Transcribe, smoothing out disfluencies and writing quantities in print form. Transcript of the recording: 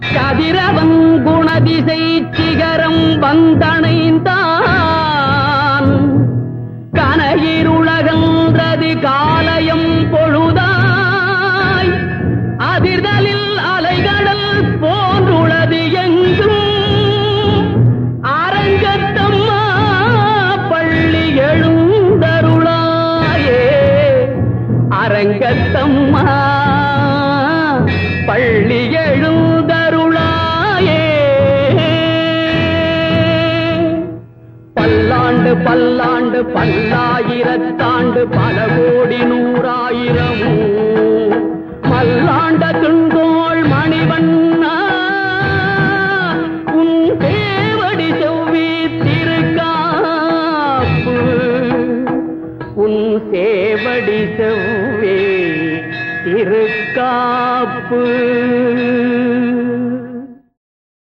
கதிரவன் குணதிசை சிகரம் வந்தணைந்தான் கனகிருளகன்றது காலயம் பொழுதாய் அதிர்தலில் அலைகடல் போன்றுளது எங்கும் அரங்கத்தம்மா பள்ளி எழுந்தருளாயே அரங்கத்தம்மா பள்ளி எழுந்தருளாயே பல்லாண்டு பல்லாண்டு பல்லாயிரத்தாண்டு பல கோடி நூறாயிரமும் மல்லாண்ட துண்டோள் மணிவண்ணா உன் தேவடி செவ்வி திருக்காப்பு உன் சேவடி செவ்வே திருக்காப்பு